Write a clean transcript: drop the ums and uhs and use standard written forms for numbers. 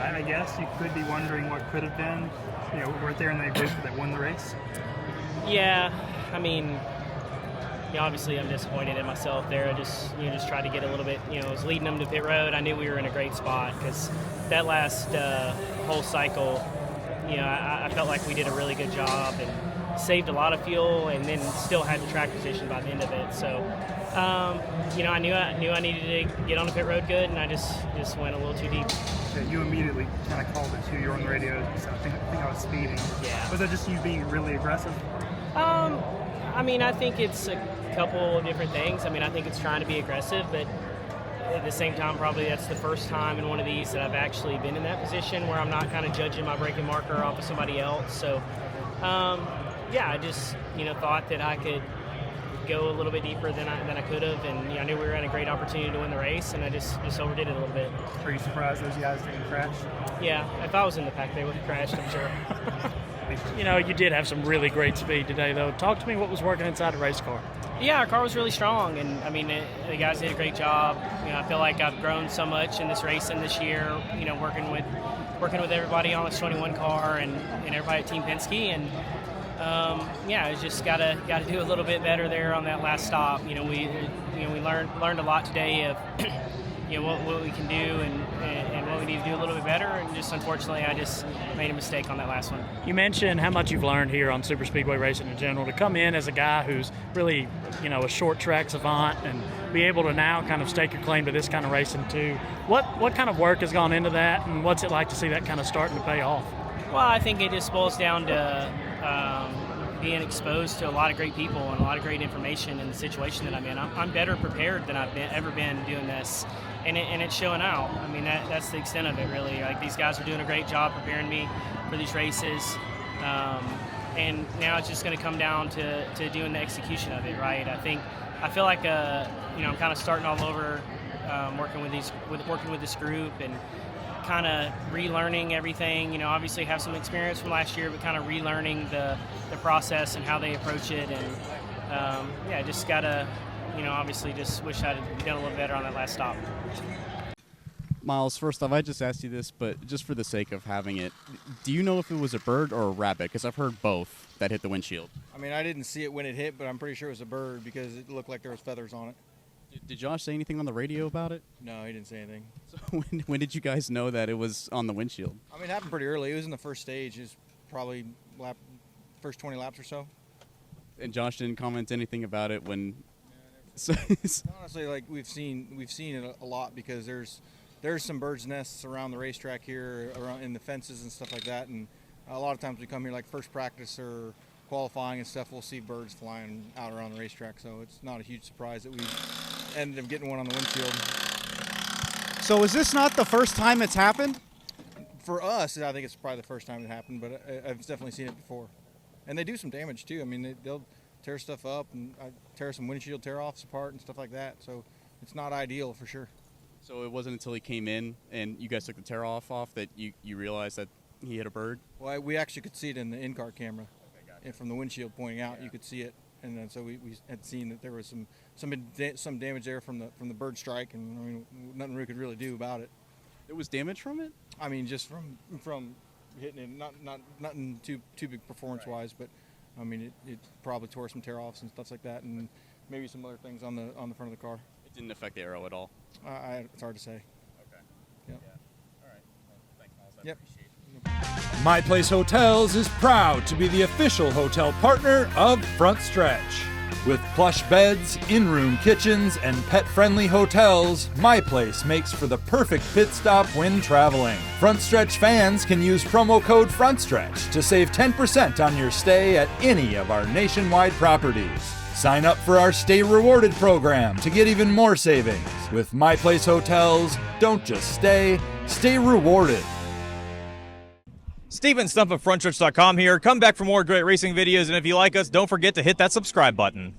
I guess you could be wondering what could have been. Right there in the group that won the race. Yeah, I mean, obviously I'm disappointed in myself there. I just tried to get a little bit, I was leading them to pit road. I knew we were in a great spot because that last whole cycle, I felt like we did a really good job and saved a lot of fuel and then still had the track position by the end of it. So, I knew I needed to get on the pit road good, and I just went a little too deep. Yeah, you immediately kind of called it too. You were on the radio. So I think I was speeding. Yeah. Was that just you being really aggressive? I think it's a couple of different things. I think it's trying to be aggressive, but at the same time, probably that's the first time in one of these that I've actually been in that position where I'm not kind of judging my braking marker off of somebody else. So, I just, thought that I could go a little bit deeper than I could have, and I knew we were in a great opportunity to win the race, and I just overdid it a little bit. Are you surprised those guys didn't crash? Yeah, if I was in the pack, they would have crashed, I'm sure. You did have some really great speed today, though. Talk to me what was working inside the race car. Yeah, our car was really strong, and the guys did a great job. I feel like I've grown so much in this racing this year. Working with everybody on this 21 car and everybody at Team Penske, and I just gotta do a little bit better there on that last stop. We learned a lot today of what we can do and what we need to do a little bit better, and just unfortunately I just made a mistake on that last one. You mentioned how much you've learned here on super speedway racing in general. To come in as a guy who's really a short track savant and be able to now kind of stake your claim to this kind of racing too, what kind of work has gone into that, and what's it like to see that kind of starting to pay off? Well, I think it just boils down to being exposed to a lot of great people and a lot of great information in the situation that I'm in. I'm better prepared than I've ever been doing this, and it's showing out. That's the extent of it, really. Like, these guys are doing a great job preparing me for these races, and now it's just going to come down to doing the execution of it, right? I feel like I'm kind of starting all over, working with this group and kind of relearning everything. Obviously have some experience from last year, but kind of relearning the process and how they approach it, and just gotta obviously just wish I'd done a little better on that last stop. Miles, first off, I just asked you this, but just for the sake of having it, do you know if it was a bird or a rabbit? Because I've heard both that hit the windshield. I didn't see it when it hit, but I'm pretty sure it was a bird because it looked like there was feathers on it. Did Josh say anything on the radio about it? No, he didn't say anything. So when did you guys know that it was on the windshield? It happened pretty early. It was in the first stage. It was probably first 20 laps or so. And Josh didn't comment anything about it when... Honestly, we've seen it a lot because there's some birds' nests around the racetrack here, around in the fences and stuff like that, and a lot of times we come here like first practice or qualifying and stuff, we'll see birds flying out around the racetrack, so it's not a huge surprise that we ended up getting one on the windshield. So is this not the first time it's happened? For us, I think it's probably the first time it happened, but I've definitely seen it before. And they do some damage too. They'll tear stuff up and tear some windshield tear-offs apart and stuff like that, so it's not ideal for sure. So it wasn't until he came in and you guys took the tear-off off that you realized that he hit a bird? Well, we actually could see it in the in-car camera. And from the windshield pointing out, you could see it, and then so we had seen that there was some damage there from the bird strike, and nothing we could really do about it. There was damage from it? Just from hitting it, nothing too big performance-wise, but it probably tore some tear-offs and stuff like that, and maybe some other things on the front of the car. It didn't affect the aero at all. It's hard to say. Okay. Yep. Yeah. All right. Well, thanks, Miles. Yep. Appreciate it. My Place Hotels is proud to be the official hotel partner of Front Stretch. With plush beds, in-room kitchens, and pet-friendly hotels, My Place makes for the perfect pit stop when traveling. Front Stretch fans can use promo code FRONTSTRETCH to save 10% on your stay at any of our nationwide properties. Sign up for our Stay Rewarded program to get even more savings. With My Place Hotels, don't just stay rewarded. Steven Stump of FrontStretch.com here. Come back for more great racing videos, and if you like us, don't forget to hit that subscribe button.